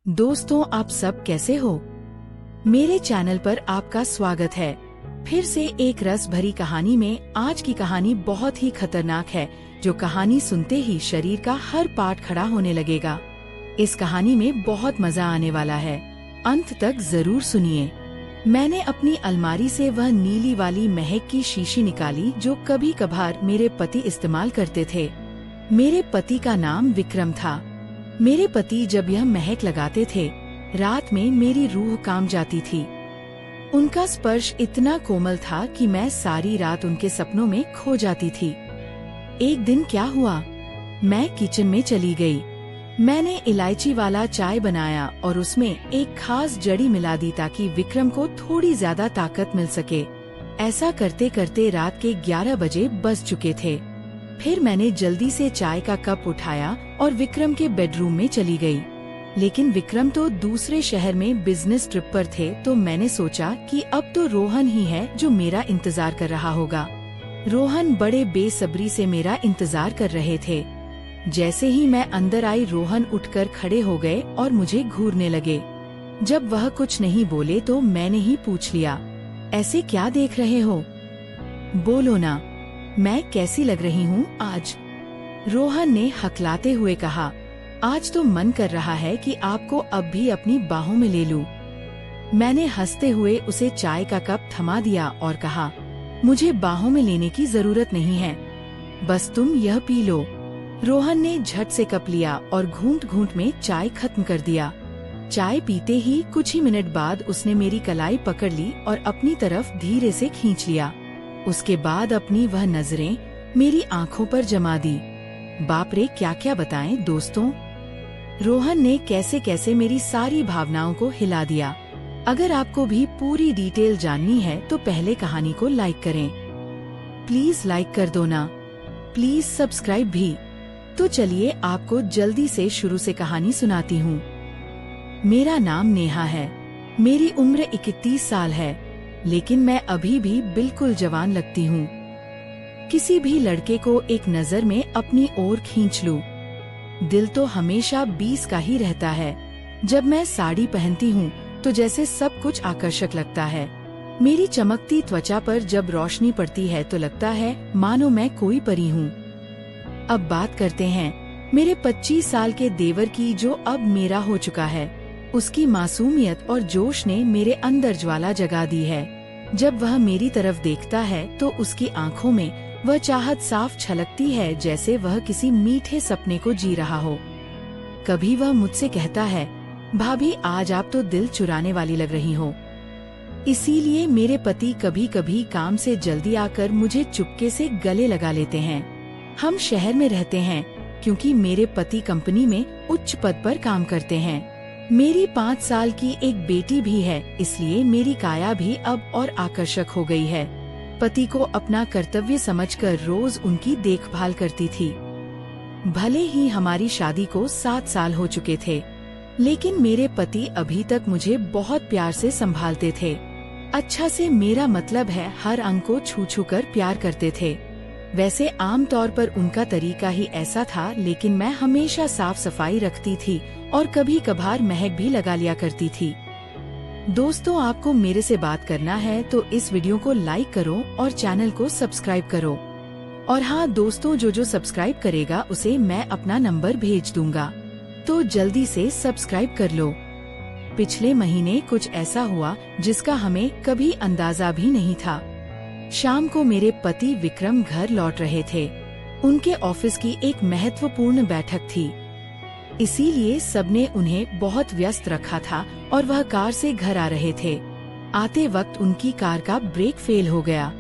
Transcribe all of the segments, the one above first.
दोस्तों, आप सब कैसे हो? मेरे चैनल पर आपका स्वागत है। फिर से एक रस भरी कहानी में आज की कहानी बहुत ही खतरनाक है, जो कहानी सुनते ही शरीर का हर पार्ट खड़ा होने लगेगा। इस कहानी में बहुत मजा आने वाला है, अंत तक जरूर सुनिए। मैंने अपनी अलमारी से वह नीली वाली महक की शीशी निकाली जो कभी कभार मेरे पति इस्तेमाल करते थे। मेरे पति का नाम विक्रम था। मेरे पति जब यह महक लगाते थे, रात में मेरी रूह काम जाती थी। उनका स्पर्श इतना कोमल था कि मैं सारी रात उनके सपनों में खो जाती थी। एक दिन क्या हुआ, मैं किचन में चली गई। मैंने इलायची वाला चाय बनाया और उसमें एक खास जड़ी मिला दी ताकि विक्रम को थोड़ी ज्यादा ताकत मिल सके। ऐसा करते करते रात के 11 बजे बज चुके थे। फिर मैंने जल्दी से चाय का कप उठाया और विक्रम के बेडरूम में चली गई। लेकिन विक्रम तो दूसरे शहर में बिजनेस ट्रिप पर थे, तो मैंने सोचा कि अब तो रोहन ही है जो मेरा इंतजार कर रहा होगा। रोहन बड़े बेसब्री से मेरा इंतजार कर रहे थे। जैसे ही मैं अंदर आई, रोहन उठकर खड़े हो गए और मुझे घूरने लगे। जब वह कुछ नहीं बोले तो मैंने ही पूछ लिया, ऐसे क्या देख रहे हो? बोलो ना, मैं कैसी लग रही हूँ आज? रोहन ने हकलाते हुए कहा, आज तो मन कर रहा है कि आपको अब भी अपनी बाहों में ले लूं। मैंने हंसते हुए उसे चाय का कप थमा दिया और कहा, मुझे बाहों में लेने की जरूरत नहीं है, बस तुम यह पी लो। रोहन ने झट से कप लिया और घूंट घूंट में चाय खत्म कर दिया। चाय पीते ही कुछ ही मिनट बाद उसने मेरी कलाई पकड़ ली और अपनी तरफ धीरे से खींच लिया। उसके बाद अपनी वह नजरें मेरी आंखों पर जमा दी। बाप रे, क्या क्या बताएं दोस्तों। रोहन ने कैसे कैसे मेरी सारी भावनाओं को हिला दिया। अगर आपको भी पूरी डिटेल जाननी है तो पहले कहानी को लाइक करें। प्लीज लाइक कर दो ना, प्लीज सब्सक्राइब भी। तो चलिए आपको जल्दी से शुरू से कहानी सुनाती हूँ। मेरा नाम नेहा है। मेरी उम्र 31 साल है, लेकिन मैं अभी भी बिल्कुल जवान लगती हूँ। किसी भी लड़के को एक नजर में अपनी ओर खींच लूं, दिल तो हमेशा 20 का ही रहता है। जब मैं साड़ी पहनती हूँ तो जैसे सब कुछ आकर्षक लगता है। मेरी चमकती त्वचा पर जब रोशनी पड़ती है तो लगता है मानो मैं कोई परी हूँ। अब बात करते हैं मेरे 25 साल के देवर की, जो अब मेरा हो चुका है। उसकी मासूमियत और जोश ने मेरे अंदर ज्वाला जगा दी है। जब वह मेरी तरफ देखता है तो उसकी आंखों में वह चाहत साफ छलकती है, जैसे वह किसी मीठे सपने को जी रहा हो। कभी वह मुझसे कहता है, भाभी आज आप तो दिल चुराने वाली लग रही हो। इसीलिए मेरे पति कभी कभी काम से जल्दी आकर मुझे चुपके से गले लगा लेते हैं। हम शहर में रहते हैं क्योंकि मेरे पति कंपनी में उच्च पद पर काम करते हैं। मेरी 5 साल की एक बेटी भी है, इसलिए मेरी काया भी अब और आकर्षक हो गई है। पति को अपना कर्तव्य समझकर रोज उनकी देखभाल करती थी। भले ही हमारी शादी को 7 साल हो चुके थे, लेकिन मेरे पति अभी तक मुझे बहुत प्यार से संभालते थे। अच्छा से मेरा मतलब है हर अंग को छू छू कर प्यार करते थे। वैसे आम तौर पर उनका तरीका ही ऐसा था, लेकिन मैं हमेशा साफ सफाई रखती थी और कभी कभार महक भी लगा लिया करती थी। दोस्तों, आपको मेरे से बात करना है तो इस वीडियो को लाइक करो और चैनल को सब्सक्राइब करो। और हाँ दोस्तों, जो सब्सक्राइब करेगा उसे मैं अपना नंबर भेज दूंगा, तो जल्दी से सब्सक्राइब कर लो। पिछले महीने कुछ ऐसा हुआ जिसका हमें कभी अंदाजा भी नहीं था। शाम को मेरे पति विक्रम घर लौट रहे थे। उनके ऑफिस की एक महत्वपूर्ण बैठक थी, इसीलिए सबने उन्हें बहुत व्यस्त रखा था और वह कार से घर आ रहे थे। आते वक्त उनकी कार का ब्रेक फेल हो गया।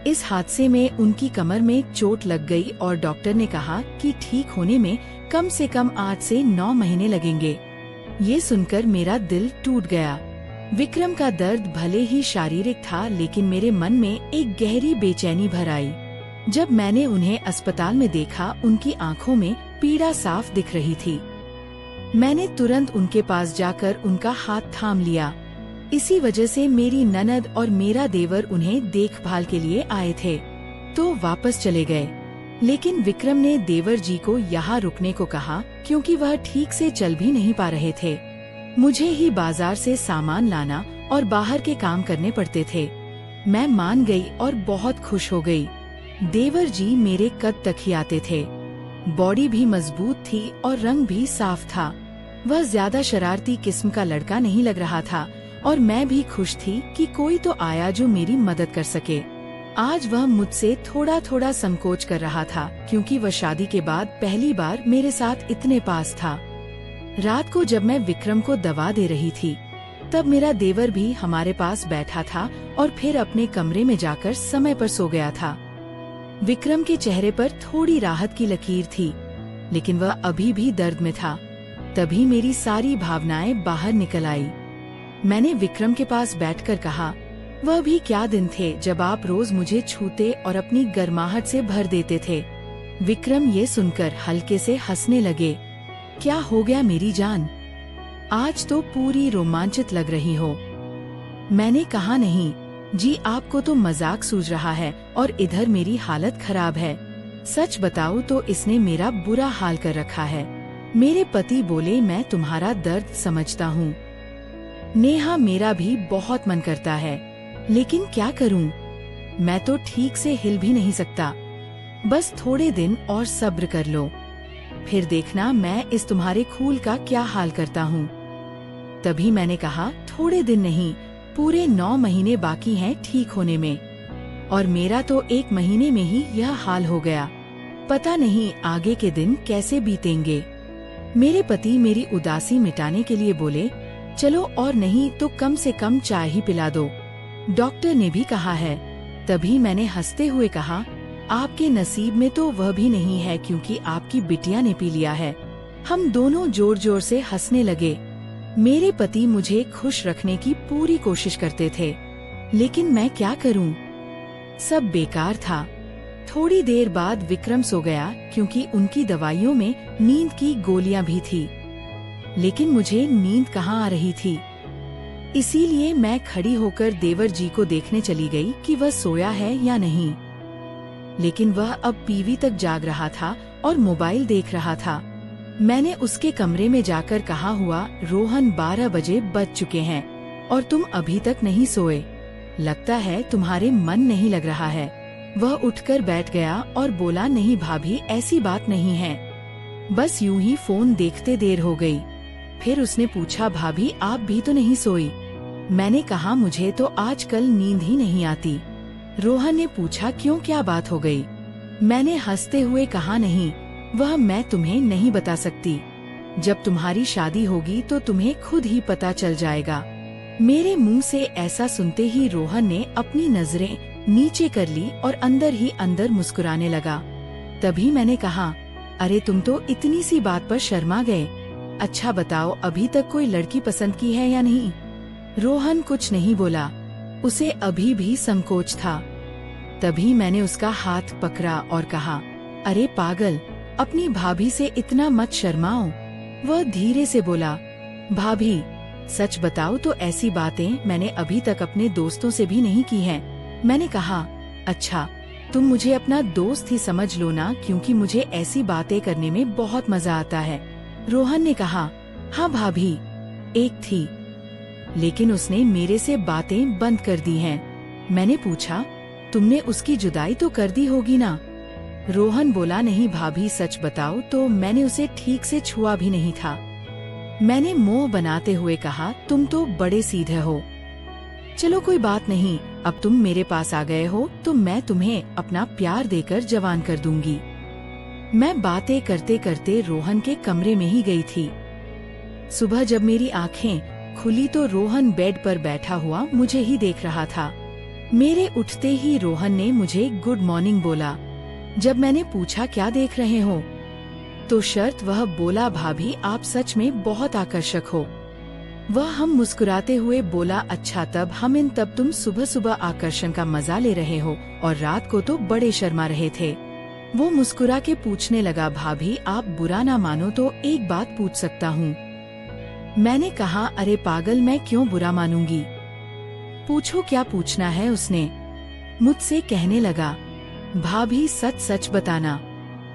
इस हादसे में उनकी कमर में चोट लग गई और डॉक्टर ने कहा कि ठीक होने में कम से कम 8 से 9 महीने लगेंगे। ये सुनकर मेरा दिल टूट गया। विक्रम का दर्द भले ही शारीरिक था, लेकिन मेरे मन में एक गहरी बेचैनी भर आई। जब मैंने उन्हें अस्पताल में देखा, उनकी आंखों में पीड़ा साफ दिख रही थी। मैंने तुरंत उनके पास जाकर उनका हाथ थाम लिया। इसी वजह से मेरी ननद और मेरा देवर उन्हें देखभाल के लिए आए थे, तो वापस चले गए। लेकिन विक्रम ने देवर जी को यहाँ रुकने को कहा क्योंकि वह ठीक से चल भी नहीं पा रहे थे। मुझे ही बाजार से सामान लाना और बाहर के काम करने पड़ते थे। मैं मान गई और बहुत खुश हो गई। देवर जी मेरे कद तक ही आते थे। बॉडी भी मजबूत थी और रंग भी साफ था। वह ज्यादा शरारती किस्म का लड़का नहीं लग रहा था और मैं भी खुश थी कि कोई तो आया जो मेरी मदद कर सके। आज वह मुझसे थोड़ा थोड़ा संकोच कर रहा था क्योंकि वह शादी के बाद पहली बार मेरे साथ इतने पास था। रात को जब मैं विक्रम को दवा दे रही थी तब मेरा देवर भी हमारे पास बैठा था और फिर अपने कमरे में जाकर समय पर सो गया था। विक्रम के चेहरे पर थोड़ी राहत की लकीर थी, लेकिन वह अभी भी दर्द में था। तभी मेरी सारी भावनाएं बाहर निकल आई। मैंने विक्रम के पास बैठकर कहा, वह भी क्या दिन थे जब आप रोज मुझे छूते और अपनी गर्माहट से भर देते थे। विक्रम ये सुनकर हल्के से हंसने लगे। क्या हो गया मेरी जान, आज तो पूरी रोमांचित लग रही हो। मैंने कहा, नहीं जी, आपको तो मजाक सूझ रहा है और इधर मेरी हालत खराब है। सच बताऊं तो इसने मेरा बुरा हाल कर रखा है। मेरे पति बोले, मैं तुम्हारा दर्द समझता हूँ नेहा, मेरा भी बहुत मन करता है, लेकिन क्या करूँ, मैं तो ठीक से हिल भी नहीं सकता। बस थोड़े दिन और सब्र कर लो, फिर देखना मैं इस तुम्हारे खूल का क्या हाल करता हूँ। तभी मैंने कहा, थोड़े दिन नहीं, पूरे 9 महीने बाकी हैं ठीक होने में, और मेरा तो 1 महीने में ही यह हाल हो गया। पता नहीं आगे के दिन कैसे बीतेंगे। मेरे पति मेरी उदासी मिटाने के लिए बोले, चलो और नहीं तो कम से कम चाय ही पिला दो, डॉक्टर ने भी कहा है। तभी मैंने हंसते हुए कहा, आपके नसीब में तो वह भी नहीं है क्योंकि आपकी बिटिया ने पी लिया है। हम दोनों जोर जोर से हंसने लगे। मेरे पति मुझे खुश रखने की पूरी कोशिश करते थे, लेकिन मैं क्या करूं? सब बेकार था। थोड़ी देर बाद विक्रम सो गया क्योंकि उनकी दवाइयों में नींद की गोलियां भी थी, लेकिन मुझे नींद कहाँ आ रही थी। इसीलिए मैं खड़ी होकर देवर जी को देखने चली गई कि वह सोया है या नहीं, लेकिन वह अब पीवी तक जाग रहा था और मोबाइल देख रहा था। मैंने उसके कमरे में जाकर कहा, हुआ रोहन, 12 बजे बज चुके हैं और तुम अभी तक नहीं सोए, लगता है तुम्हारे मन नहीं लग रहा है। वह उठकर बैठ गया और बोला, नहीं भाभी, ऐसी बात नहीं है, बस यूं ही फोन देखते देर हो गई। फिर उसने पूछा, भाभी आप भी तो नहीं सोई? मैंने कहा, मुझे तो आजकल नींद ही नहीं आती। रोहन ने पूछा, क्यों, क्या बात हो गई? मैंने हंसते हुए कहा, नहीं, वह मैं तुम्हें नहीं बता सकती। जब तुम्हारी शादी होगी तो तुम्हें खुद ही पता चल जाएगा। मेरे मुंह से ऐसा सुनते ही रोहन ने अपनी नजरें नीचे कर ली और अंदर ही अंदर मुस्कुराने लगा। तभी मैंने कहा, अरे तुम तो इतनी सी बात पर शर्मा गए। अच्छा बताओ, अभी तक कोई लड़की पसंद की है या नहीं? रोहन कुछ नहीं बोला, उसे अभी भी संकोच था। तभी मैंने उसका हाथ पकड़ा और कहा, अरे पागल, अपनी भाभी से इतना मत शर्माओ। वह धीरे से बोला, भाभी सच बताओ तो ऐसी बातें मैंने अभी तक अपने दोस्तों से भी नहीं की हैं। मैंने कहा, अच्छा तुम मुझे अपना दोस्त ही समझ लो ना, क्योंकि मुझे ऐसी बातें करने में बहुत मजा आता है। रोहन ने कहा, हाँ भाभी, एक थी, लेकिन उसने मेरे से बातें बंद कर दी हैं। मैंने पूछा, तुमने उसकी जुदाई तो कर दी होगी ना? रोहन बोला, नहीं भाभी, सच बताओ तो मैंने उसे ठीक से छुआ भी नहीं था। मैंने मुंह बनाते हुए कहा, तुम तो बड़े सीधे हो। चलो कोई बात नहीं, अब तुम मेरे पास आ गए हो तो मैं तुम्हें अपना प्यार देकर जवान कर दूंगी। मैं बातें करते करते रोहन के कमरे में ही गई थी। सुबह जब मेरी आंखें खुली तो रोहन बेड पर बैठा हुआ मुझे ही देख रहा था। मेरे उठते ही रोहन ने मुझे गुड मॉर्निंग बोला। जब मैंने पूछा, क्या देख रहे हो, तो शर्त वह बोला, भाभी आप सच में बहुत आकर्षक हो। वह हम मुस्कुराते हुए बोला, अच्छा तब तुम सुबह सुबह आकर्षण का मजा ले रहे हो और रात को तो बड़े शर्मा रहे थे। वो मुस्कुरा के पूछने लगा, भाभी आप बुरा ना मानो तो एक बात पूछ सकता हूँ? मैंने कहा, अरे पागल, मैं क्यों बुरा मानूंगी, पूछो क्या पूछना है। उसने मुझसे कहने लगा, भाभी सच सच बताना,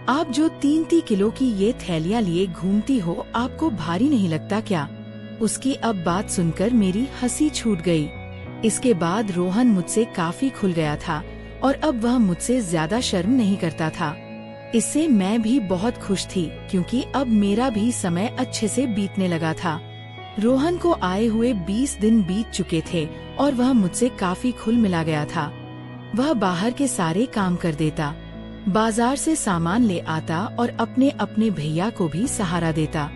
आप जो 3 किलो की ये थैलियाँ लिए घूमती हो, आपको भारी नहीं लगता क्या? उसकी अब बात सुनकर मेरी हंसी छूट गई। इसके बाद रोहन मुझसे काफी खुल गया था और अब वह मुझसे ज्यादा शर्म नहीं करता था। इससे मैं भी बहुत खुश थी क्योंकि अब मेरा भी समय अच्छे से बीतने लगा था। रोहन को आए हुए 20 दिन बीत चुके थे और वह मुझसे काफी खुल मिला गया था। वह बाहर के सारे काम कर देता, बाजार से सामान ले आता और अपने अपने भैया को भी सहारा देता।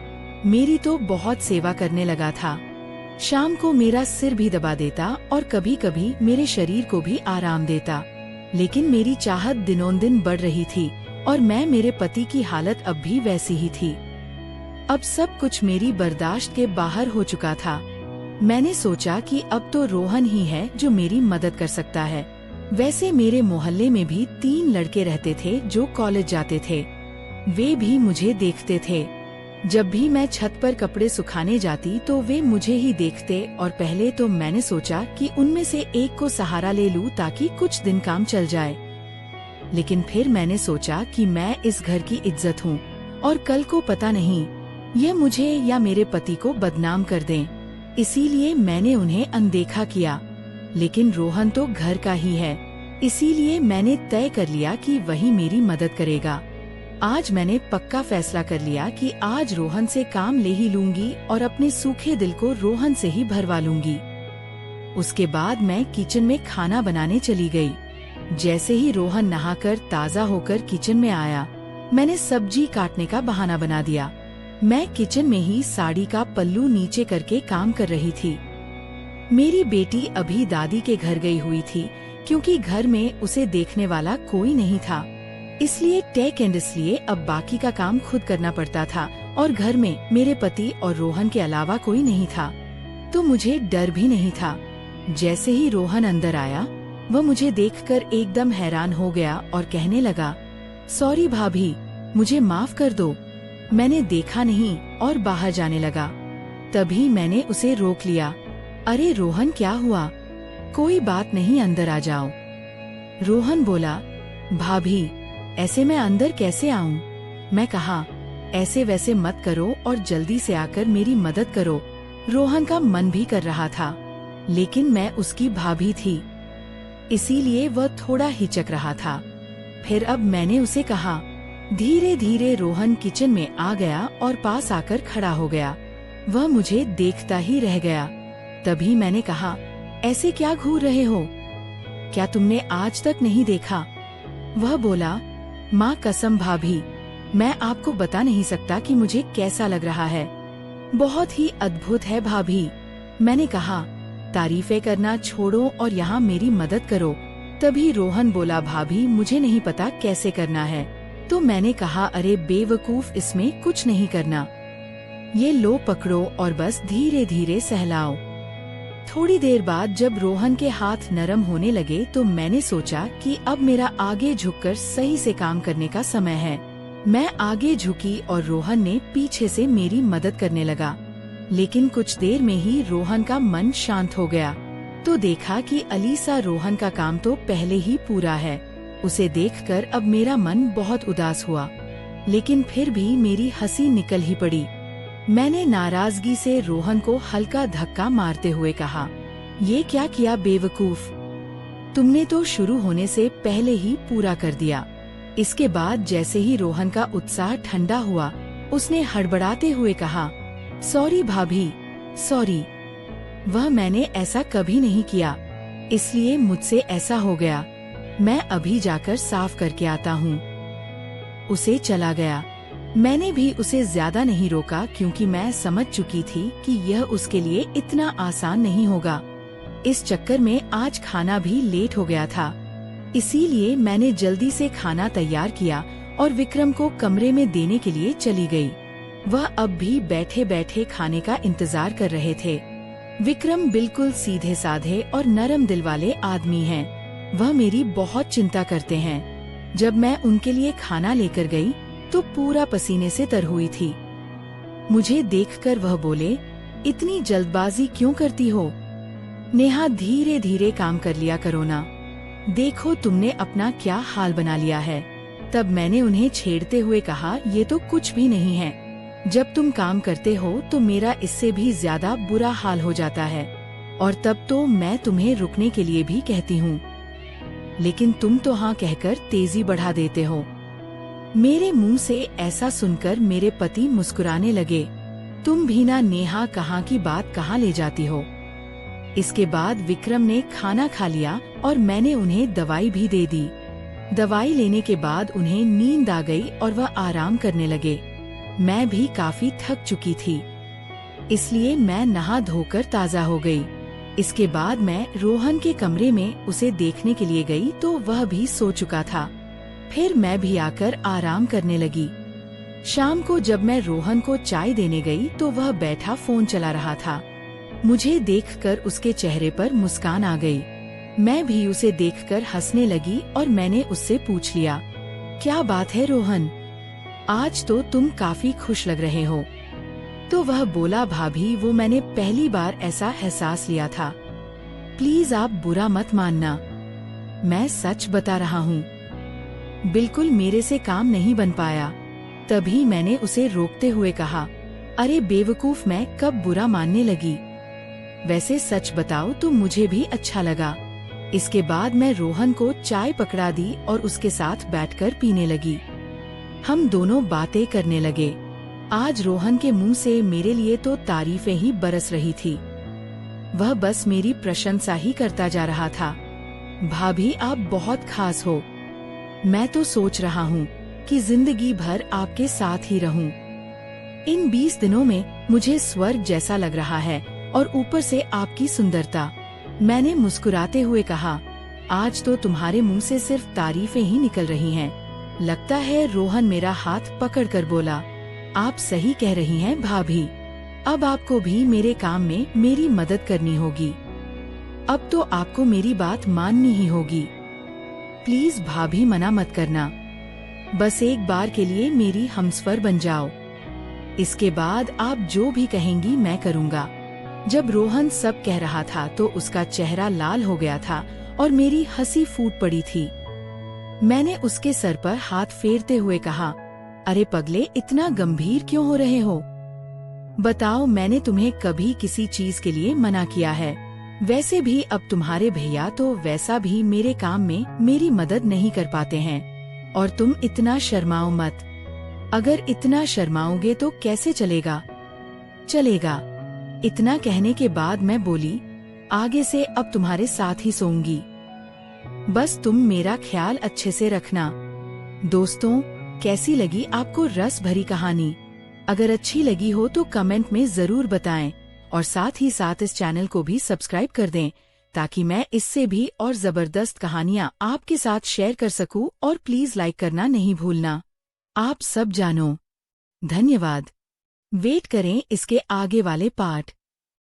मेरी तो बहुत सेवा करने लगा था। शाम को मेरा सिर भी दबा देता और कभी कभी मेरे शरीर को भी आराम देता। लेकिन मेरी चाहत दिनों-दिन बढ़ रही थी और मैं मेरे पति की हालत अब भी वैसी ही थी। अब सब कुछ मेरी बर्दाश्त के बाहर हो चुका था। मैंने सोचा कि अब तो रोहन ही है जो मेरी मदद कर सकता है। वैसे मेरे मोहल्ले में भी 3 लड़के रहते थे जो कॉलेज जाते थे। वे भी मुझे देखते थे। जब भी मैं छत पर कपड़े सुखाने जाती तो वे मुझे ही देखते और पहले तो मैंने सोचा कि उनमें से एक को सहारा ले लूं ताकि कुछ दिन काम चल जाए। लेकिन फिर मैंने सोचा कि मैं इस घर की इज्जत हूँ और कल को पता नहीं यह मुझे या मेरे पति को बदनाम कर दें। इसीलिए मैंने उन्हें अनदेखा किया। लेकिन रोहन तो घर का ही है, इसीलिए मैंने तय कर लिया कि वही मेरी मदद करेगा। आज मैंने पक्का फैसला कर लिया कि आज रोहन से काम ले ही लूंगी और अपने सूखे दिल को रोहन से ही भरवा लूंगी। उसके बाद मैं किचन में खाना बनाने चली गई। जैसे ही रोहन नहाकर ताज़ा होकर किचन में आया, मैंने सब्जी काटने का बहाना बना दिया। मैं किचन में ही साड़ी का पल्लू नीचे करके काम कर रही थी। मेरी बेटी अभी दादी के घर गई हुई थी क्योंकि घर में उसे देखने वाला कोई नहीं था। इसलिए अब बाकी का काम खुद करना पड़ता था और घर में मेरे पति और रोहन के अलावा कोई नहीं था, तो मुझे डर भी नहीं था। जैसे ही रोहन अंदर आया, वह मुझे देखकर एकदम हैरान हो गया और कहने लगा, सॉरी भाभी, मुझे माफ कर दो, मैंने देखा नहीं, और बाहर जाने लगा। तभी मैंने उसे रोक लिया। अरे रोहन, क्या हुआ? कोई बात नहीं, अंदर आ जाओ। रोहन बोला, भाभी ऐसे मैं अंदर कैसे आऊं? मैं कहा, ऐसे वैसे मत करो और जल्दी से आकर मेरी मदद करो। रोहन का मन भी कर रहा था, लेकिन मैं उसकी भाभी थी, इसीलिए वह थोड़ा हिचक रहा था। फिर अब मैंने उसे कहा। धीरे धीरे रोहन किचन में आ गया और पास आकर खड़ा हो गया। वह मुझे देखता ही रह गया। तभी मैंने कहा, ऐसे क्या घूर रहे हो? क्या तुमने आज तक नहीं देखा? वह बोला, माँ कसम भाभी, मैं आपको बता नहीं सकता कि मुझे कैसा लग रहा है। बहुत ही अद्भुत है भाभी। मैंने कहा, तारीफें करना छोड़ो और यहाँ मेरी मदद करो। तभी रोहन बोला, भाभी मुझे नहीं पता कैसे करना है। तो मैंने कहा, अरे बेवकूफ, इसमें कुछ नहीं करना, ये लो पकड़ो और बस धीरे धीरे सहलाओ। थोड़ी देर बाद जब रोहन के हाथ नरम होने लगे तो मैंने सोचा कि अब मेरा आगे झुककर सही से काम करने का समय है। मैं आगे झुकी और रोहन ने पीछे से मेरी मदद करने लगा। लेकिन कुछ देर में ही रोहन का मन शांत हो गया। तो देखा कि अलीसा रोहन का काम तो पहले ही पूरा है। उसे देखकर अब मेरा मन बहुत उदास हुआ, लेकिन फिर भी मेरी हंसी निकल ही पड़ी। मैंने नाराजगी से रोहन को हल्का धक्का मारते हुए कहा, ये क्या किया बेवकूफ, तुमने तो शुरू होने से पहले ही पूरा कर दिया। इसके बाद जैसे ही रोहन का उत्साह ठंडा हुआ, उसने हड़बड़ाते हुए कहा, सॉरी भाभी, सॉरी, वह मैंने ऐसा कभी नहीं किया, इसलिए मुझसे ऐसा हो गया। मैं अभी जाकर साफ करके आता हूँ। उसे चला गया। मैंने भी उसे ज्यादा नहीं रोका क्योंकि मैं समझ चुकी थी कि यह उसके लिए इतना आसान नहीं होगा। इस चक्कर में आज खाना भी लेट हो गया था, इसीलिए मैंने जल्दी से खाना तैयार किया और विक्रम को कमरे में देने के लिए चली गई। वह अब भी बैठे बैठे खाने का इंतजार कर रहे थे। विक्रम बिल्कुल सीधे साधे और नरम दिल वाले आदमी हैं। वह मेरी बहुत चिंता करते हैं। जब मैं उनके लिए खाना लेकर गई तो पूरा पसीने से तर हुई थी। मुझे देखकर वह बोले, इतनी जल्दबाजी क्यों करती हो? नेहा, धीरे धीरे काम कर लिया करो ना, देखो तुमने अपना क्या हाल बना लिया है। तब मैंने उन्हें छेड़ते हुए कहा, ये तो कुछ भी नहीं है, जब तुम काम करते हो तो मेरा इससे भी ज्यादा बुरा हाल हो जाता है, और तब तो मैं तुम्हें रुकने के लिए भी कहती हूँ, लेकिन तुम तो हाँ कहकर तेजी बढ़ा देते हो। मेरे मुंह से ऐसा सुनकर मेरे पति मुस्कुराने लगे। तुम भी ना नेहा, कहाँ की बात कहाँ ले जाती हो। इसके बाद विक्रम ने खाना खा लिया और मैंने उन्हें दवाई भी दे दी। दवाई लेने के बाद उन्हें नींद आ गई और वह आराम करने लगे। मैं भी काफी थक चुकी थी, इसलिए मैं नहा धोकर ताज़ा हो गई। इसके बाद मैं रोहन के कमरे में उसे देखने के लिए गई तो वह भी सो चुका था। फिर मैं भी आकर आराम करने लगी। शाम को जब मैं रोहन को चाय देने गई तो वह बैठा फोन चला रहा था। मुझे देखकर उसके चेहरे पर मुस्कान आ गई। मैं भी उसे देखकर हंसने लगी और मैंने उससे पूछ लिया, क्या बात है रोहन, आज तो तुम काफी खुश लग रहे हो। तो वह बोला, भाभी वो मैंने पहली बार ऐसा एहसास लिया था, प्लीज आप बुरा मत मानना, मैं सच बता रहा हूँ। बिल्कुल मेरे से काम नहीं बन पाया। तभी मैंने उसे रोकते हुए कहा, अरे बेवकूफ, मैं कब बुरा मानने लगी, वैसे सच बताओ तो मुझे भी अच्छा लगा। इसके बाद मैं रोहन को चाय पकड़ा दी और उसके साथ बैठकर पीने लगी। हम दोनों बातें करने लगे। आज रोहन के मुंह से मेरे लिए तो तारीफें ही बरस रही थी। वह बस मेरी प्रशंसा ही करता जा रहा था। भाभी आप बहुत खास हो, मैं तो सोच रहा हूँ कि जिंदगी भर आपके साथ ही रहूं। इन 20 दिनों में मुझे स्वर्ग जैसा लग रहा है, और ऊपर से आपकी सुंदरता। मैंने मुस्कुराते हुए कहा, आज तो तुम्हारे मुंह से सिर्फ तारीफें ही निकल रही हैं। लगता है रोहन मेरा हाथ पकड़कर बोला, आप सही कह रही हैं भाभी, अब आपको भी मेरे काम में मेरी मदद करनी होगी। अब तो आपको मेरी बात माननी ही होगी। प्लीज भाभी मना मत करना, बस एक बार के लिए मेरी हमसफर बन जाओ। इसके बाद आप जो भी कहेंगी मैं करूँगा। जब रोहन सब कह रहा था तो उसका चेहरा लाल हो गया था और मेरी हंसी फूट पड़ी थी। मैंने उसके सर पर हाथ फेरते हुए कहा, अरे पगले, इतना गंभीर क्यों हो रहे हो? बताओ, मैंने तुम्हें कभी किसी चीज के लिए मना किया है? वैसे भी अब तुम्हारे भैया तो वैसा भी मेरे काम में मेरी मदद नहीं कर पाते हैं, और तुम इतना शर्माओ मत। अगर इतना शर्माओगे तो कैसे चलेगा? चलेगा। इतना कहने के बाद मैं बोली, आगे से अब तुम्हारे साथ ही सोऊंगी, बस तुम मेरा ख्याल अच्छे से रखना। दोस्तों, कैसी लगी आपको रस भरी कहानी? अगर अच्छी लगी हो तो कमेंट में जरूर बताएं, और साथ ही साथ इस चैनल को भी सब्सक्राइब कर दें, ताकि मैं इससे भी और जबरदस्त कहानियाँ आपके साथ शेयर कर सकूं। और प्लीज लाइक करना नहीं भूलना। आप सब जानो। धन्यवाद। वेट करें इसके आगे वाले पार्ट।